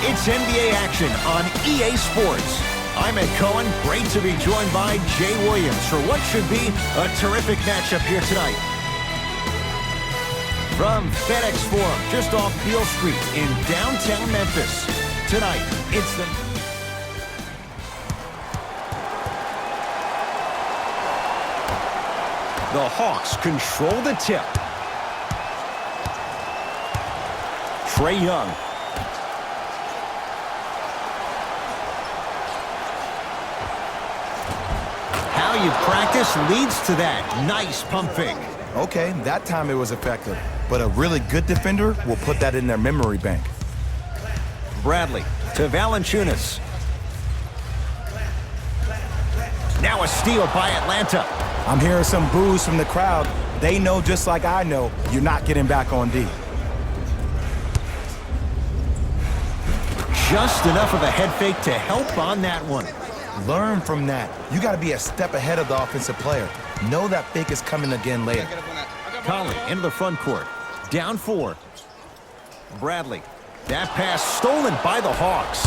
It's NBA action on EA Sports. I'm Ed Cohen. Great to be joined by Jay Williams for what should be a terrific matchup here tonight. From FedEx Forum, just off Beale Street in downtown Memphis. Tonight, it's the Hawks control the tip. Trae Young. How you practice leads to that. Nice pump fake. Okay, that time it was effective. But a really good defender will put that in their memory bank. Bradley to Valanciunas. Now a steal by Atlanta. I'm hearing some boos from the crowd. They know just like I know, you're not getting back on D. Just enough of a head fake to help on that one. Learn from that. You got to be a step ahead of the offensive player. Know that fake is coming again later. Conley into the front court. Down 4. Bradley. That pass stolen by the Hawks.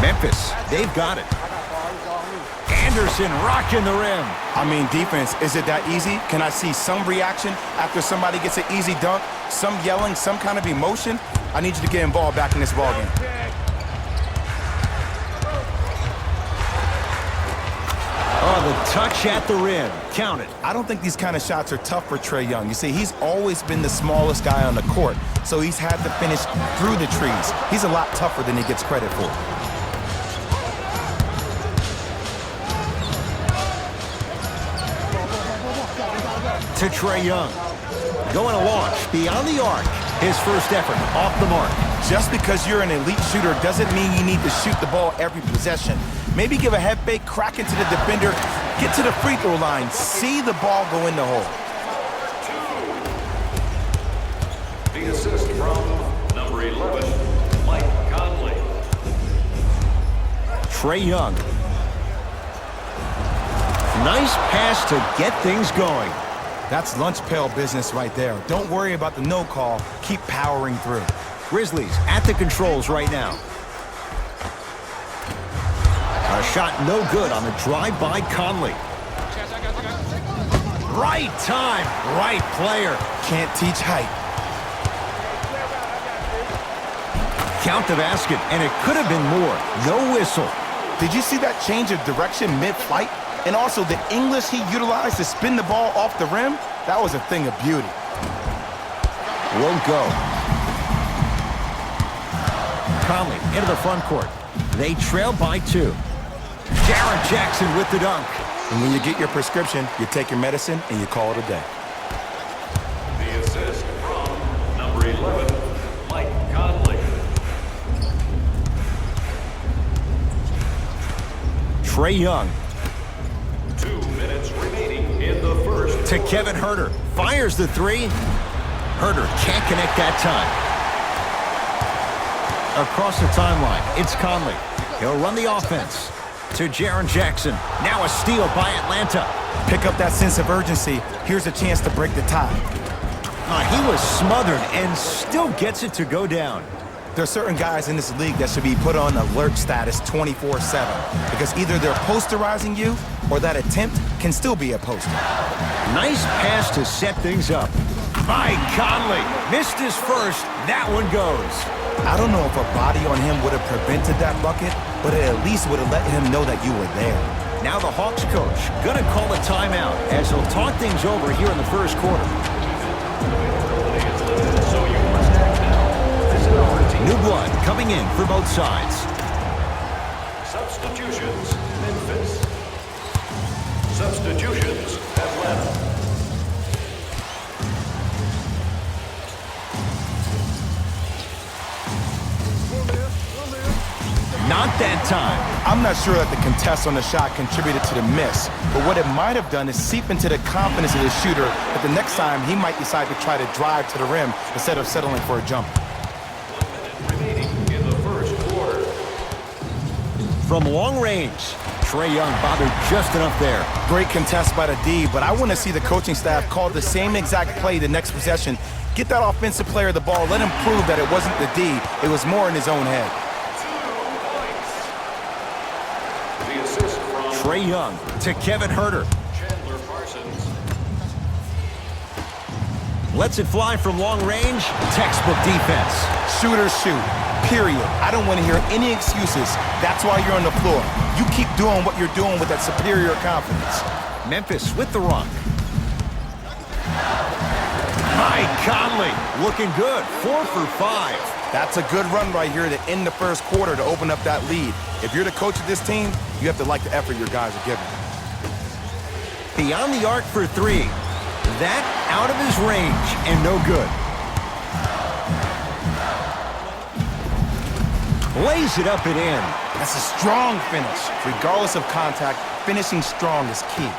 Memphis, they've got it. Anderson rocking the rim. I mean, defense, is it that easy? Can I see some reaction after somebody gets an easy dunk? Some yelling, some kind of emotion? I need you to get involved back in this ballgame. Oh, the touch at the rim. Count it. I don't think these kind of shots are tough for Trae Young. You see, he's always been the smallest guy on the court, so he's had to finish through the trees. He's a lot tougher than he gets credit for. To Trae Young. Going to launch beyond the arc. His first effort off the mark. Just because you're an elite shooter doesn't mean you need to shoot the ball every possession. Maybe give a head fake, crack into the defender, get to the free throw line, see the ball go in the hole. The assist from number 11, Mike Conley. Trae Young. Nice pass to get things going. That's lunch pail business right there. Don't worry about the no call. Keep powering through. Grizzlies at the controls right now. A shot no good on the drive by Conley. Right time, right player. Can't teach height. Count the basket, and it could have been more. No whistle. Did you see that change of direction mid-flight? And also the English he utilized to spin the ball off the rim? That was a thing of beauty. Won't go. Conley into the front court. They trail by 2. Jaren Jackson with the dunk. And when you get your prescription, you take your medicine and you call it a day. The assist from number 11, Mike Conley. Trae Young. 2 minutes remaining in the first. To Kevin Huerter. Fires the 3. Huerter can't connect that time. Across the timeline, it's Conley. He'll run the offense. To Jaren Jackson. Now a steal by Atlanta. Pick up that sense of urgency. Here's a chance to break the tie. He was smothered and still gets it to go down. There are certain guys in this league that should be put on alert status 24/7 because either they're posterizing you or that attempt can still be a poster. Nice pass to set things up. By Conley. Missed his first. That one goes. I don't know if a body on him would have prevented that bucket, but it at least would have let him know that you were there. Now the Hawks coach gonna call a timeout as he'll talk things over here in the first quarter. New blood coming in for both sides. Substitutions, Memphis. Substitutions, Atlanta. Not that time. I'm not sure that the contest on the shot contributed to the miss, but what it might have done is seep into the confidence of the shooter that the next time he might decide to try to drive to the rim instead of settling for a jump. 1 minute remaining in the first quarter. From long range, Trae Young bothered just enough there. Great contest by the D, but I want to see the coaching staff call the same exact play the next possession. Get that offensive player the ball. Let him prove that it wasn't the D. It was more in his own head. The assist from Trae Young to Kevin Huerter. Chandler Parsons. Lets it fly from long range. Textbook defense. Shooters shoot, period. I don't want to hear any excuses. That's why you're on the floor. You keep doing what you're doing with that superior confidence. Memphis with the rock. Mike Conley looking good. 4 for 5. That's a good run right here to end the first quarter to open up that lead. If you're the coach of this team, you have to like the effort your guys are giving. Beyond the arc for 3. That out of his range and no good. Lays it up and in. That's a strong finish. Regardless of contact, finishing strong is key.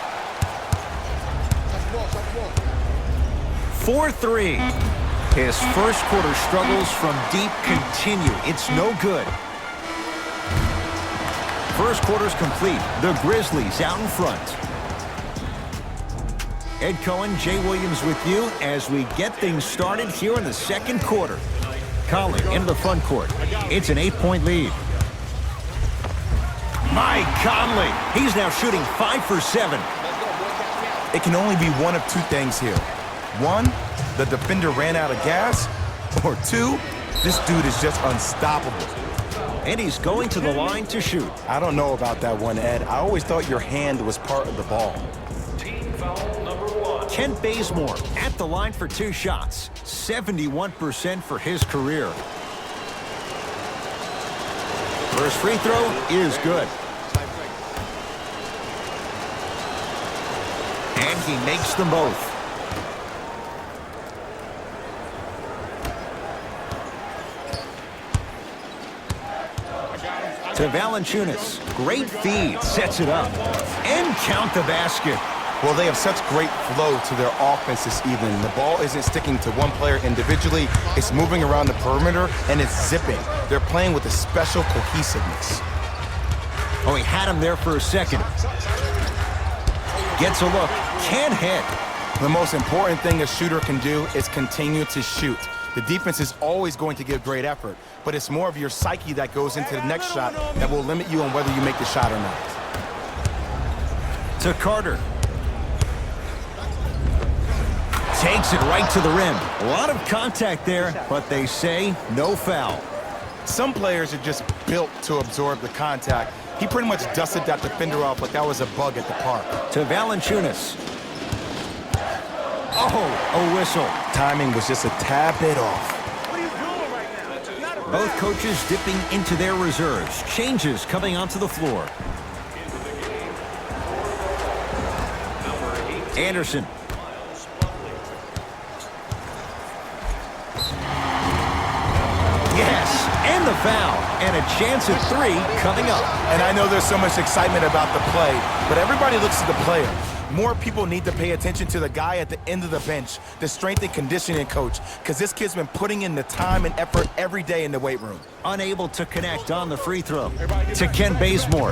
4-3. His first quarter struggles from deep continue. It's no good. First quarter's complete. The Grizzlies out in front. Ed Cohen, Jay Williams with you as we get things started here in the second quarter. Conley into the front court. It's an 8-point lead. Mike Conley. He's now shooting 5 for 7. It can only be one of two things here. One, the defender ran out of gas. Or two, this dude is just unstoppable. And he's going to the line to shoot. I don't know about that one, Ed. I always thought your hand was part of the ball. Team foul number 1. Kent Bazemore at the line for 2 shots. 71% for his career. First free throw is good. And he makes them both. To Valanciunas. Great feed. Sets it up. And count the basket. Well, they have such great flow to their offense this evening. The ball isn't sticking to one player individually. It's moving around the perimeter, and it's zipping. They're playing with a special cohesiveness. Oh, he had him there for a second. Gets a look. Can't hit. The most important thing a shooter can do is continue to shoot. The defense is always going to give great effort, but it's more of your psyche that goes into the next shot that will limit you on whether you make the shot or not. To Carter. Takes it right to the rim. A lot of contact there, but they say no foul. Some players are just built to absorb the contact. He pretty much dusted that defender off like that was a bug at the park. To Valanciunas. Oh, a whistle. Timing was just a tad bit off. Both coaches dipping into their reserves. Changes coming onto the floor. Anderson. Yes, and the foul. And a chance at 3 coming up. And I know there's so much excitement about the play, but everybody looks at the player. More people need to pay attention to the guy at the end of the bench, the strength and conditioning coach, because this kid's been putting in the time and effort every day in the weight room. Unable to connect on the free throw. To Kent Bazemore.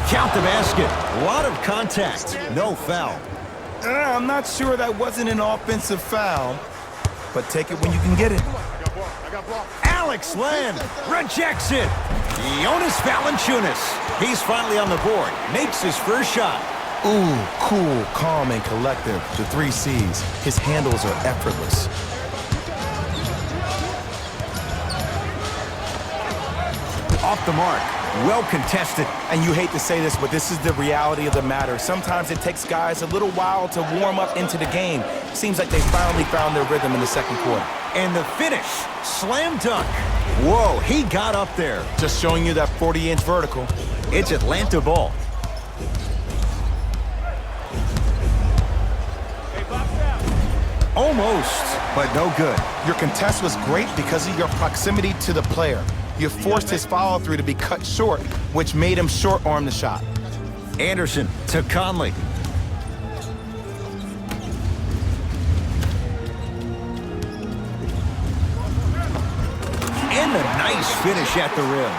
Count the basket. A lot of contact. No foul. I'm not sure that wasn't an offensive foul, but take it when you can get it. Alex Len rejects it. Jonas Valanciunas. He's finally on the board. Makes his first shot. Ooh, cool, calm, and collective. The 3 C's. His handles are effortless. Off the mark. Well contested. And you hate to say this, but this is the reality of the matter. Sometimes it takes guys a little while to warm up into the game. Seems like they finally found their rhythm in the second quarter. And the finish. Slam dunk. Whoa, he got up there. Just showing you that 40-inch vertical. It's Atlanta ball. Almost, but no good. Your contest was great because of your proximity to the player. You forced his follow-through to be cut short, which made him short-arm the shot. Anderson to Conley. And a nice finish at the rim.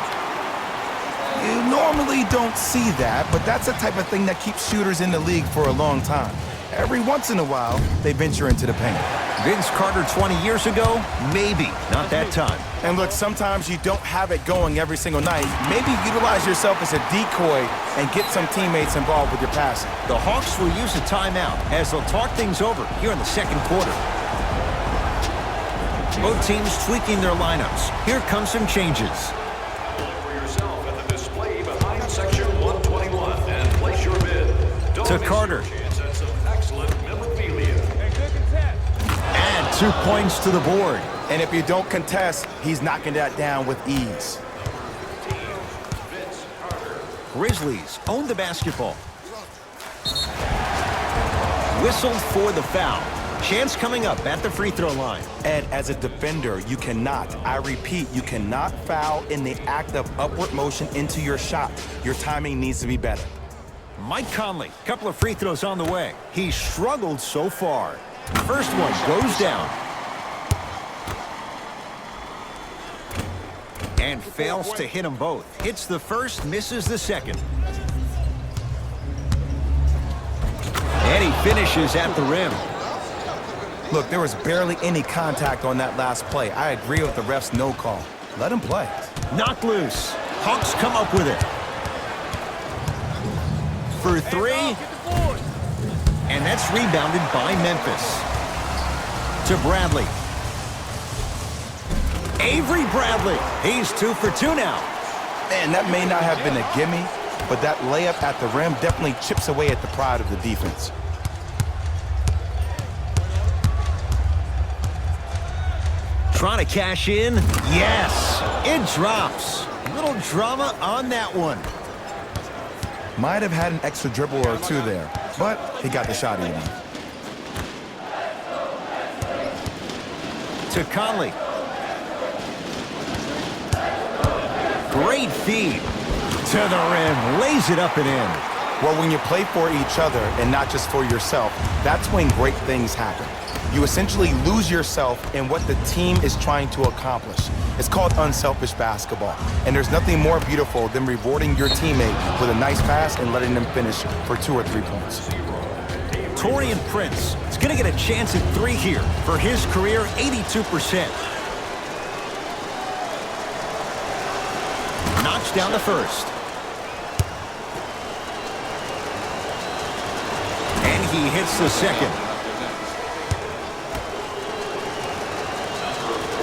You normally don't see that, but that's the type of thing that keeps shooters in the league for a long time. Every once in a while, they venture into the paint. Vince Carter 20 years ago? Maybe. Not that time. And look, sometimes you don't have it going every single night. Maybe utilize yourself as a decoy and get some teammates involved with your passing. The Hawks will use a timeout as they'll talk things over here in the second quarter. Both teams tweaking their lineups. Here come some changes. For yourself at the display behind section 121 and place your bid. To Carter. Excellent memorabilia. And 2 points to the board. And if you don't contest, he's knocking that down with ease. Grizzlies own the basketball. Whistled for the foul. Chance coming up at the free throw line. And as a defender, you cannot, I repeat, you cannot foul in the act of upward motion into your shot. Your timing needs to be better. Mike Conley, couple of free throws on the way. He struggled so far. First one goes down. And fails to hit them both. Hits the first, misses the second. And he finishes at the rim. Look, there was barely any contact on that last play. I agree with the ref's no call. Let him play. Knocked loose. Hawks come up with it. For three. And that's rebounded by Memphis. To Bradley. Avery Bradley. He's 2 for 2 now. Man, that may not have been a gimme, but that layup at the rim definitely chips away at the pride of the defense. Trying to cash in. Yes. It drops. A little drama on that one. Might have had an extra dribble or two there, but he got the shot in. To Conley. Great feed. To the rim. Lays it up and in. Well, when you play for each other and not just for yourself, that's when great things happen. You essentially lose yourself in what the team is trying to accomplish. It's called unselfish basketball. And there's nothing more beautiful than rewarding your teammate with a nice pass and letting them finish for 2 or 3 points. Taurean Prince is going to get a chance at 3 here. For his career, 82%. Knocks down the first. And he hits the second.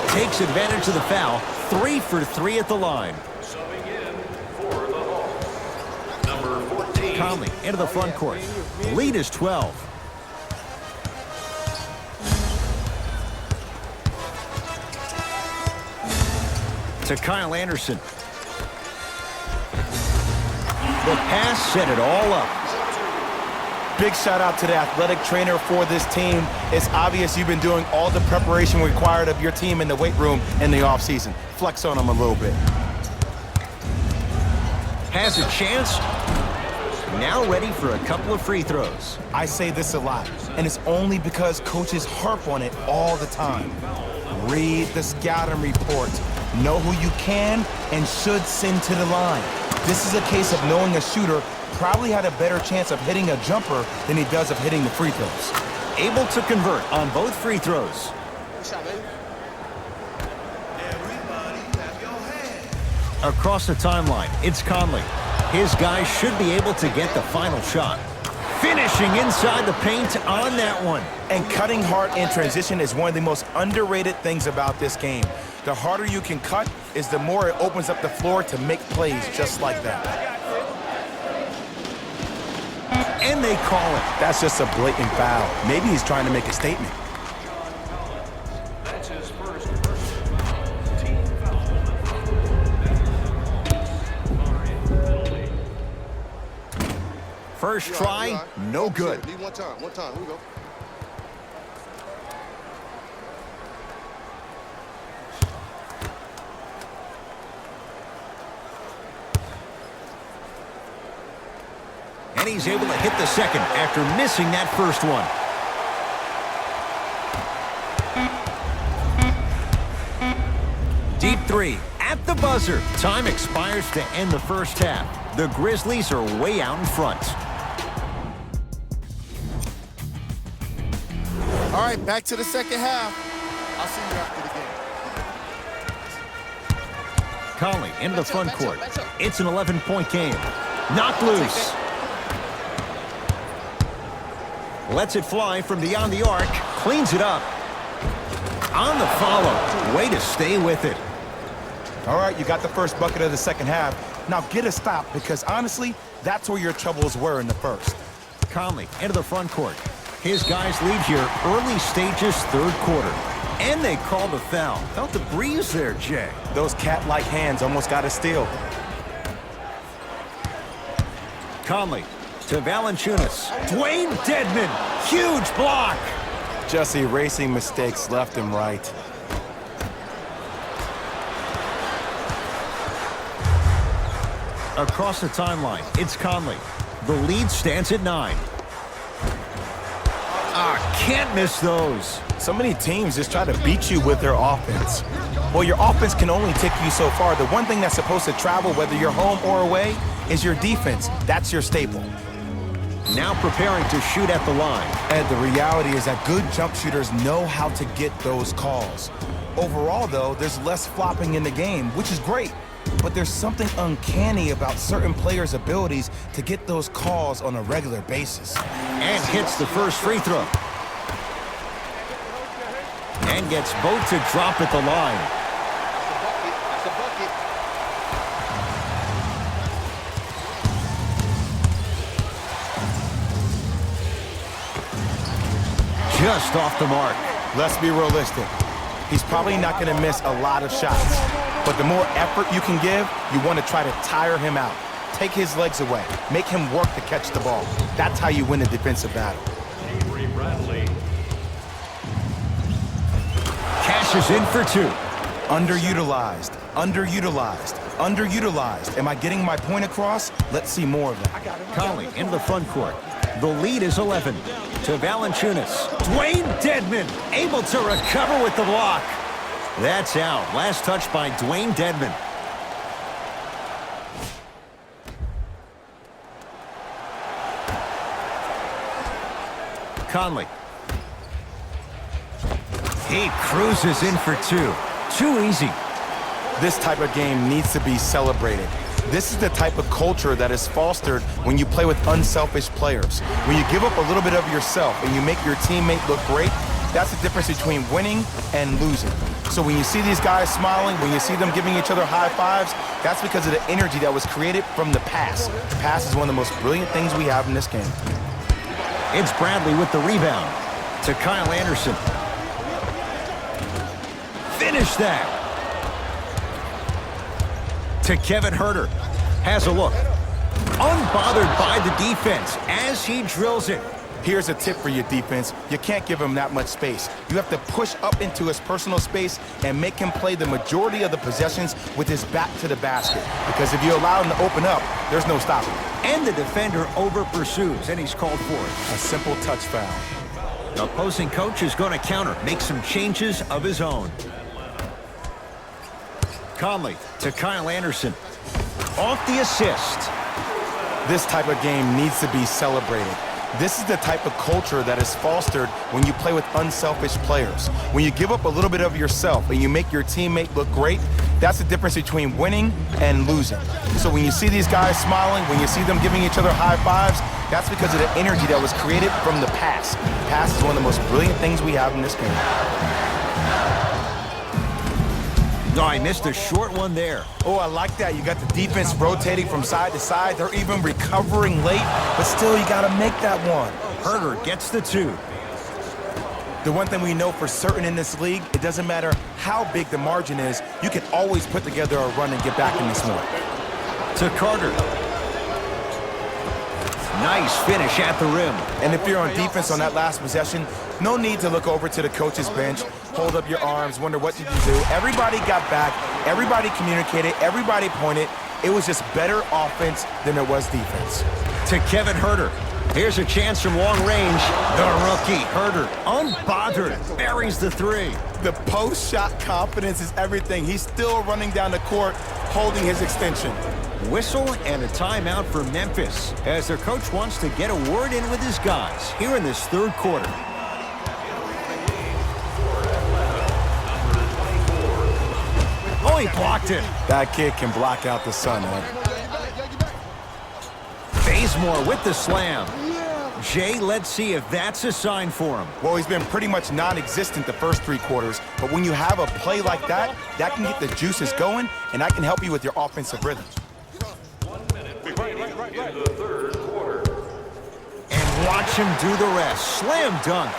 Takes advantage of the foul. 3 for 3 at the line. Subbing in for the Hawks. Number 14. Conley into the front court. The lead is 12. To Kyle Anderson. The pass set it all up. Big shout out to the athletic trainer for this team. It's obvious you've been doing all the preparation required of your team in the weight room in the offseason. Flex on them a little bit. Has a chance. Now ready for a couple of free throws. I say this a lot, and it's only because coaches harp on it all the time. Read the scouting report. Know who you can and should send to the line. This is a case of knowing a shooter probably had a better chance of hitting a jumper than he does of hitting the free throws. Able to convert on both free throws. Across the timeline, it's Conley. His guys should be able to get the final shot. Finishing inside the paint on that one. And cutting hard in transition is one of the most underrated things about this game. The harder you can cut is the more it opens up the floor to make plays just like that. And they call it. That's just a blatant foul. Maybe he's trying to make a statement. That's his first team foul. First try, no good. Need one time, here we go. And he's able to hit the second after missing that first one. Deep three, at the buzzer. Time expires to end the first half. The Grizzlies are way out in front. All right, back to the second half. I'll see you after the game. Conley into the front court. It's an 11-point game. Knocked loose. Lets it fly from beyond the arc. Cleans it up. On the follow. Way to stay with it. All right, you got the first bucket of the second half. Now get a stop, because honestly, that's where your troubles were in the first. Conley into the front court. His guys lead here early stages, third quarter. And they called a foul. Felt the breeze there, Jay. Those cat-like hands almost got a steal. Conley to Valanciunas. Dwayne Dedmon. Huge block. Just erasing mistakes left and right. Across the timeline, it's Conley. The lead stands at 9. Can't miss those. So many teams just try to beat you with their offense. Well, your offense can only take you so far. The one thing that's supposed to travel, whether you're home or away, is your defense. That's your staple. Now preparing to shoot at the line. And the reality is that good jump shooters know how to get those calls. Overall, though, there's less flopping in the game, which is great. But there's something uncanny about certain players' abilities to get those calls on a regular basis. And hits the first free throw. And gets both to drop at the line. That's a bucket. Just off the mark. Let's be realistic. He's probably not going to miss a lot of shots. But the more effort you can give, you want to try to tire him out. Take his legs away. Make him work to catch the ball. That's how you win a defensive battle. Avery Bradley. Cashes in for 2. Underutilized, underutilized, underutilized. Am I getting my point across? Let's see more of that. Conley into the front court. The lead is 11. To Valanciunas. Dwayne Dedmon able to recover with the block. That's out. Last touch by Dwayne Dedmon. Conley. He cruises in for 2. Too easy. This type of game needs to be celebrated. This is the type of culture that is fostered when you play with unselfish players. When you give up a little bit of yourself and you make your teammate look great, that's the difference between winning and losing. So when you see these guys smiling, when you see them giving each other high fives, that's because of the energy that was created from the pass. The pass is one of the most brilliant things we have in this game. It's Bradley with the rebound. To Kyle Anderson. Finish that. To Kevin Huerter. Has a look. Unbothered by the defense as he drills it. Here's a tip for your defense. You can't give him that much space. You have to push up into his personal space and make him play the majority of the possessions with his back to the basket. Because if you allow him to open up, there's no stopping. And the defender over pursues, and he's called for it. A simple touch foul. The opposing coach is going to counter, make some changes of his own. Conley to Kyle Anderson. Off the assist. This type of game needs to be celebrated. This is the type of culture that is fostered when you play with unselfish players. When you give up a little bit of yourself and you make your teammate look great, that's the difference between winning and losing. So when you see these guys smiling, when you see them giving each other high fives, that's because of the energy that was created from the pass. The pass is one of the most brilliant things we have in this game. Oh, I missed a short one there. Oh, I like that. You got the defense rotating from side to side. They're even recovering late, but still you got to make that one. Huerter gets the 2. The one thing we know for certain in this league, it doesn't matter how big the margin is, you can always put together a run and get back in this one. To Carter. Nice finish at the rim. And if you're on defense on that last possession, no need to look over to the coach's bench, hold up your arms, wonder what did you do. Everybody got back, everybody communicated, everybody pointed. It was just better offense than it was defense. To Kevin Huerter. Here's a chance from long range. The rookie, Herter, unbothered, buries the three. The post-shot confidence is everything. He's still running down the court, holding his extension. Whistle and a timeout for Memphis as their coach wants to get a word in with his guys here in this third quarter. Oh, he blocked it. That kid can block out the sun, man. Bazemore with the slam. Jay, let's see if that's a sign for him. Well, he's been pretty much non-existent the first 3 quarters, but when you have a play like that, that can get the juices going, and that can help you with your offensive rhythm. 1 minute remaining in the third quarter. And watch him do the rest. Slam dunk.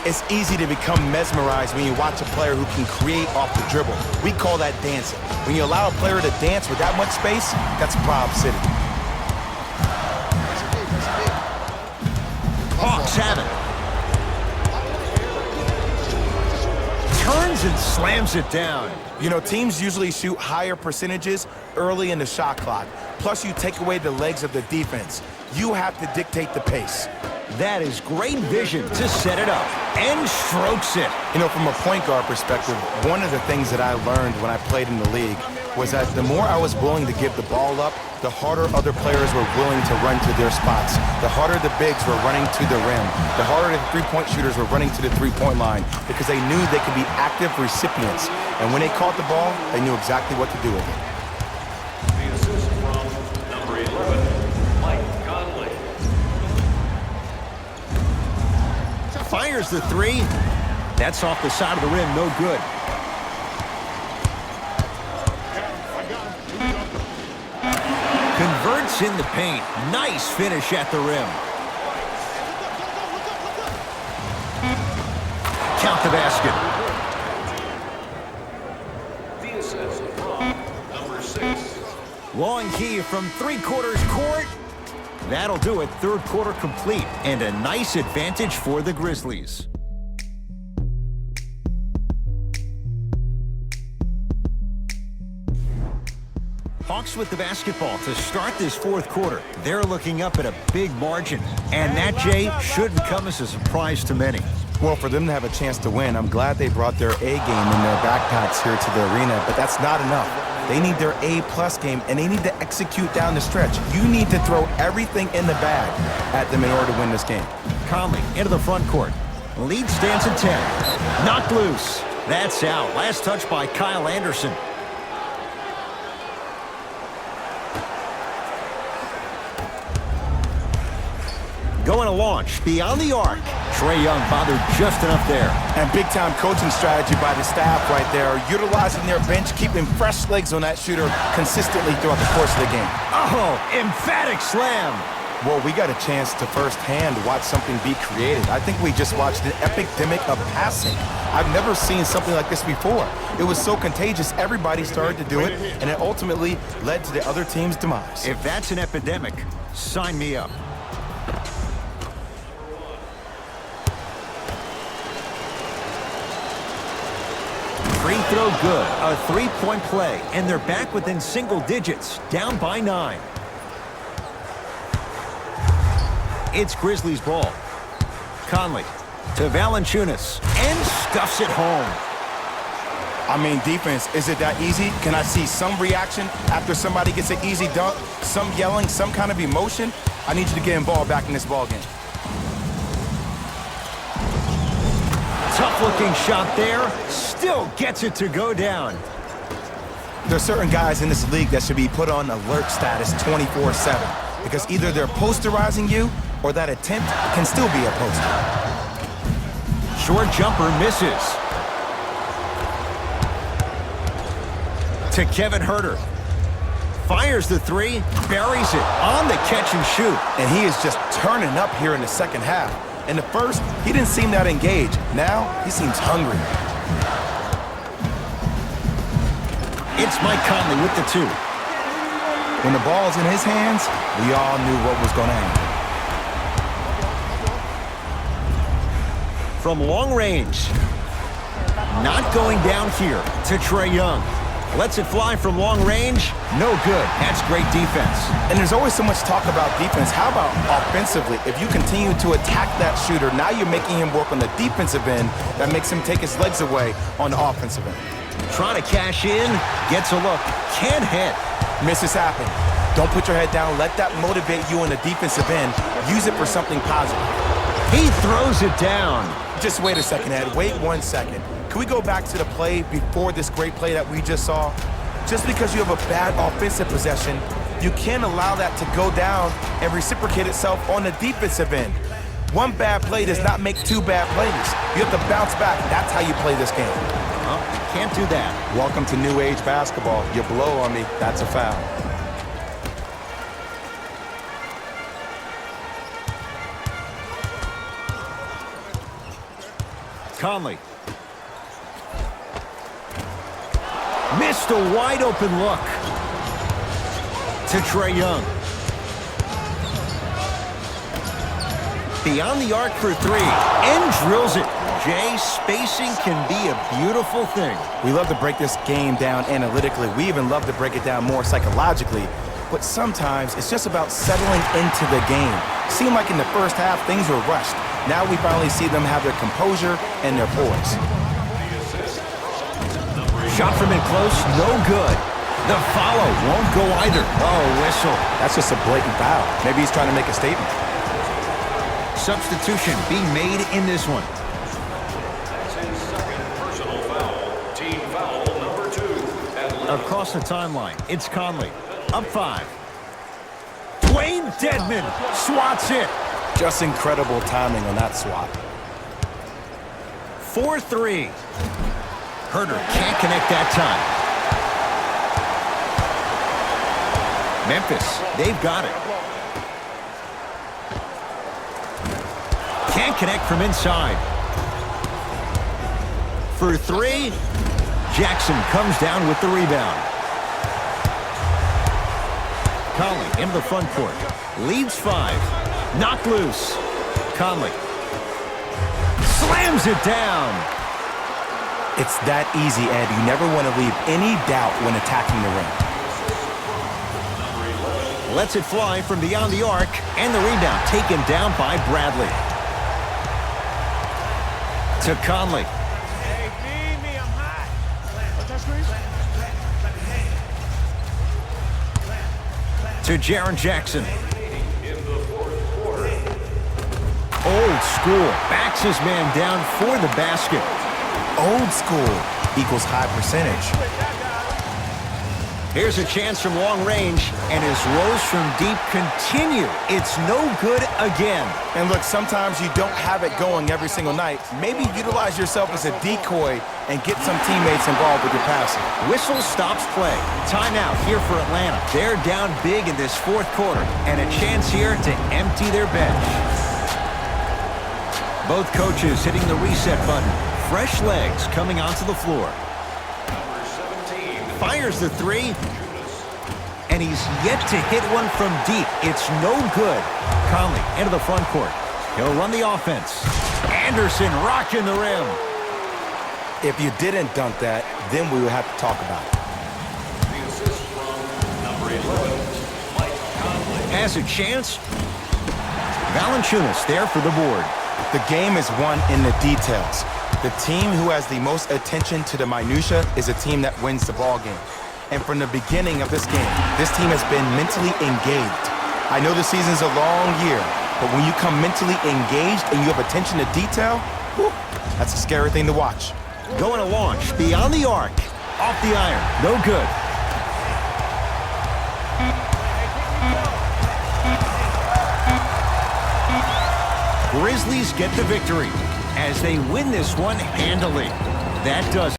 It's easy to become mesmerized when you watch a player who can create off the dribble. We call that dancing. When you allow a player to dance with that much space, that's Prob City. Hawks have it. Turns and slams it down. You know, teams usually shoot higher percentages early in the shot clock. Plus, you take away the legs of the defense. You have to dictate the pace. That is great vision to set it up. And strokes it. You know, from a point guard perspective, one of the things that I learned when I played in the league was that the more I was willing to give the ball up, the harder other players were willing to run to their spots. The harder the bigs were running to the rim. The harder the three-point shooters were running to the three-point line because they knew they could be active recipients. And when they caught the ball, they knew exactly what to do with it. The assist from number 11, Mike Conley. Fires the three. That's off the side of the rim, no good. Converts in the paint. Nice finish at the rim. Count the basket. The assist from number 6. Long key from three-quarters court. That'll do it. Third quarter complete. And a nice advantage for the Grizzlies. Hawks with the basketball to start this fourth quarter. They're looking up at a big margin. And that, Jay, shouldn't come as a surprise to many. Well, for them to have a chance to win, I'm glad they brought their A game in their backpacks here to the arena, but that's not enough. They need their A+ game, and they need to execute down the stretch. You need to throw everything in the bag at them in order to win this game. Conley into the front court. Lead stands at 10. Knocked loose. That's out. Last touch by Kyle Anderson. Going to launch beyond the arc. Trae Young bothered just enough there. And big-time coaching strategy by the staff right there, utilizing their bench, keeping fresh legs on that shooter consistently throughout the course of the game. Oh, emphatic slam. Well, we got a chance to firsthand watch something be created. I think we just watched an epidemic of passing. I've never seen something like this before. It was so contagious, everybody started to do it, and it ultimately led to the other team's demise. If that's an epidemic, sign me up. Free throw good. A three-point play, and they're back within single digits, down by 9. It's Grizzlies ball. Conley to Valanciunas, and stuffs it home. I mean, defense, is it that easy? Can I see some reaction after somebody gets an easy dunk? Some yelling, some kind of emotion? I need you to get involved back in this ball game. Tough-looking shot there. Still gets it to go down. There are certain guys in this league that should be put on alert status 24/7 because either they're posterizing you or that attempt can still be a poster. Short jumper misses. To Kevin Herter. Fires the three, buries it on the catch and shoot. And he is just turning up here in the second half. In the first, he didn't seem that engaged. Now, he seems hungry. It's Mike Conley with the 2. When the ball's in his hands, we all knew what was going to happen. From long range. Not going down here to Trae Young. Lets it fly from long range. No good. That's great defense. And there's always so much talk about defense. How about offensively? If you continue to attack that shooter, now you're making him work on the defensive end. That makes him take his legs away on the offensive end. Trying to cash in. Gets a look. Can't hit. Misses happen. Don't put your head down. Let that motivate you on the defensive end. Use it for something positive. He throws it down. Just wait a second, Ed. Wait 1 second. Can we go back to the play before this great play that we just saw? Just because you have a bad offensive possession, you can't allow that to go down and reciprocate itself on the defensive end. One bad play does not make two bad plays. You have to bounce back. That's how you play this game. Oh, can't do that. Welcome to new age basketball. You blow on me, that's a foul. Conley. Missed a wide open look. To Trae Young. Beyond the arc for three. And drills it. Jay, spacing can be a beautiful thing. We love to break this game down analytically. We even love to break it down more psychologically. But sometimes it's just about settling into the game. Seemed like in the first half, things were rushed. Now we finally see them have their composure and their poise. Shot from in close, no good. The follow won't go either. Oh, whistle. That's just a blatant foul. Maybe he's trying to make a statement. Substitution being made in this one. That's his second personal foul. Team foul number 2. Across the timeline, it's Conley. Up 5. Dwayne Dedmon swats it. Just incredible timing on that swat. 4-3. Herter can't connect that time. Memphis, they've got it. Can't connect from inside. For 3, Jackson comes down with the rebound. Conley into the front court. Leads 5. Knocked loose. Conley. Slams it down. It's that easy, Ed. You never want to leave any doubt when attacking the rim. Lets it fly from beyond the arc, and the rebound taken down by Bradley. To Conley. Hey, feed me, I'm hot. What's that screen? To Jaren Jackson. Old school. Backs his man down for the basket. Old school equals high percentage. Here's a chance from long range, and his rolls from deep continue. It's no good again. And look, sometimes you don't have it going every single night. Maybe utilize yourself as a decoy and get some teammates involved with your passing. Whistle stops play. Timeout here for Atlanta. They're down big in this fourth quarter, and a chance here to empty their bench. Both coaches hitting the reset button. Fresh legs coming onto the floor. Fires the 3, and he's yet to hit one from deep. It's no good. Conley into the front court. He'll run the offense. Anderson rocking the rim. If you didn't dunk that, then we would have to talk about it. The assist from number 11, Mike Conley. Has a chance. Valanciunas there for the board. The game is won in the details. The team who has the most attention to the minutia is a team that wins the ball game. And from the beginning of this game, this team has been mentally engaged. I know the season's a long year, but when you come mentally engaged and you have attention to detail, whew, that's a scary thing to watch. Going to launch beyond the arc. Off the iron. No good. Grizzlies get the victory as they win this one handily. That does it.